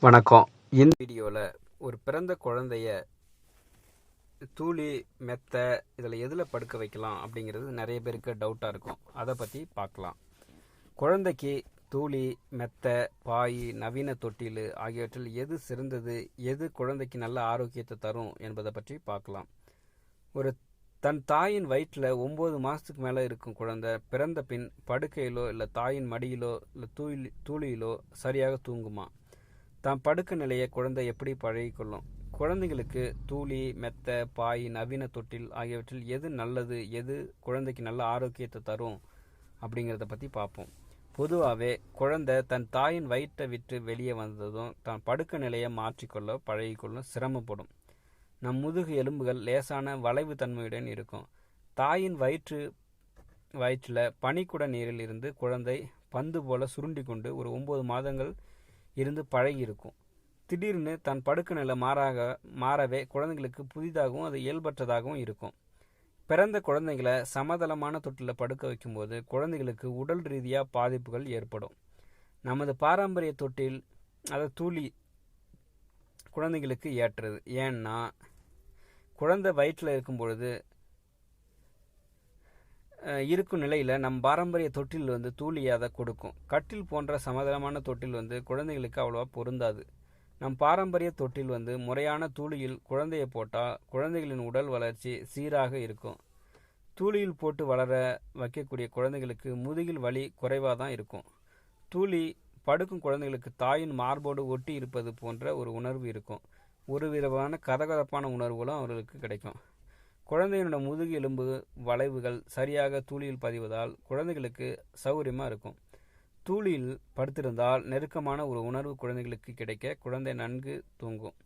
வணக்கம். இந்த வீடியோவில் ஒரு பிறந்த குழந்தைய தூளி மெத்தை இதில் எதில் படுக்க வைக்கலாம் அப்படிங்கிறது நிறைய பேருக்கு டவுட்டாக இருக்கும். அதை பற்றி பார்க்கலாம். குழந்தைக்கு தூளி மெத்தை பாய் நவீன தொட்டில் ஆகியவற்றில் எது சிறந்தது, எது குழந்தைக்கு நல்ல ஆரோக்கியத்தை தரும் என்பதை பற்றி பார்க்கலாம். ஒரு தன் தாயின் வயிற்றில் 9 மாதத்துக்கு மேலே இருக்கும் குழந்தை பிறந்த பின் படுக்கையிலோ இல்லை தாயின் மடியிலோ இல்லை தூளியிலோ சரியாக தூங்குமா? தான் படுக்க நிலையை குழந்தை எப்படி பழகிக்கொள்ளும்? குழந்தைங்களுக்கு தூளி மெத்தை பாய் நவீன தொட்டில் ஆகியவற்றில் எது நல்லது, எது குழந்தைக்கு நல்ல ஆரோக்கியத்தை தரும் அப்படிங்கிறத பற்றி பார்ப்போம். பொதுவாகவே குழந்தை தன் தாயின் வயிற்றை விட்டு வெளியே வந்ததும் தான் படுக்க நிலையை மாற்றிக்கொள்ள பழகிக்கொள்ளும் சிரமப்படும். நம் முதுகு எலும்புகள் லேசான வளைவு தன்மையுடன் இருக்கும். தாயின் வயிற்றில் பனிக்குட நீரில் இருந்து குழந்தை பந்து போல சுருண்டி கொண்டு ஒரு 9 மாதங்கள் இருந்து பழகி இருக்கும். திடீர்னு தன் படுக்க நிலை மாறவே குழந்தைங்களுக்கு புதிதாகவும் அது இயல்பற்றதாகவும் இருக்கும். பிறந்த குழந்தைகளை சமதளமான தொட்டில் படுக்க வைக்கும்போது குழந்தைகளுக்கு உடல் ரீதியாக பாதிப்புகள் ஏற்படும். நமது பாரம்பரிய தொட்டில் அதை தூளி குழந்தைகளுக்கு ஏற்றது. ஏன்னா குழந்தை வயிற்றில் இருக்கும் பொழுது இருக்கும் நிலையில் நம் பாரம்பரிய தொட்டில் தூளியை அதை கொடுக்கும். கட்டில் போன்ற சமதளமான தொட்டில் குழந்தைகளுக்கு அவ்வளோவா பொருந்தாது. நம் பாரம்பரிய தொட்டில் முறையான தூளியில் குழந்தையை போட்டால் குழந்தைகளின் உடல் வளர்ச்சி சீராக இருக்கும். தூளியில் போட்டு வளர வைக்கக்கூடிய குழந்தைகளுக்கு முதுகில் வலி குறைவாக தான் இருக்கும். தூளி படுக்கும் குழந்தைகளுக்கு தாயின் மார்போடு ஒட்டி இருப்பது போன்ற ஒரு உணர்வு இருக்கும். ஒரு விதமான கதகதப்பான உணர்வுகளும் அவர்களுக்கு கிடைக்கும். குழந்தையினோட முதுகு எலும்பு வளைவுகள் சரியாக தூளியில் பதிவதால் குழந்தைகளுக்கு சௌகரியமாக இருக்கும். தூளியில் படுத்திருந்தால் நெருக்கமான ஒரு உணர்வு குழந்தைகளுக்கு கிடைக்க குழந்தை நன்கு தூங்கும்.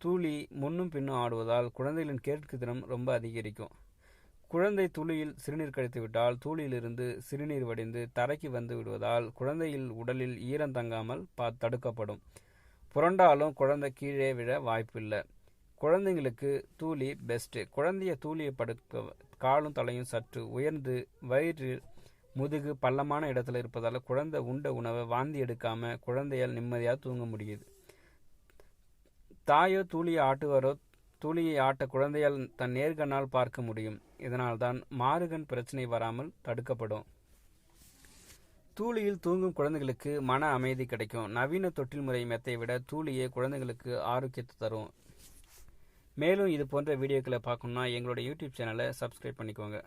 தூளி முன்னும் பின்னும் ஆடுவதால் குழந்தைகளின் கேட்கு திறன் ரொம்ப அதிகரிக்கும். குழந்தை தூளியில் சிறுநீர் கழித்து விட்டால் தூளியிலிருந்து சிறுநீர் வடிந்து தரைக்கு வந்து விடுவதால் குழந்தையில் உடலில் ஈரம் தங்காமல் தடுக்கப்படும். புரண்டாலும் குழந்தை கீழே விழ வாய்ப்பில்லை. குழந்தைங்களுக்கு தூளி பெஸ்ட்டு. குழந்தைய தூளியை படுக்க காலும் தலையும் சற்று உயர்ந்து வயிறு முதுகு பள்ளமான இடத்துல இருப்பதால் குழந்தை உண்ட உணவை வாந்தி எடுக்காமல் குழந்தையால் நிம்மதியாக தூங்க முடியுது. தாயோ தூளியை ஆட்டுவாரோ தூளியை ஆட்ட குழந்தையால் தன் நேர்கண்ணால் பார்க்க முடியும். இதனால்தான் மாறுகண் பிரச்சனை வராமல் தடுக்கப்படும். தூளியில் தூங்கும் குழந்தைகளுக்கு மன அமைதி கிடைக்கும். நவீன தொட்டில் முறை மெத்தை விட தூளியே குழந்தைங்களுக்கு ஆரோக்கியத்தை தரும். மேலும் இது போன்ற வீடியோக்களை பார்க்கணுன்னா எங்களோட யூடியூப் சேனலை சப்ஸ்கிரைப் பண்ணிக்கோங்க.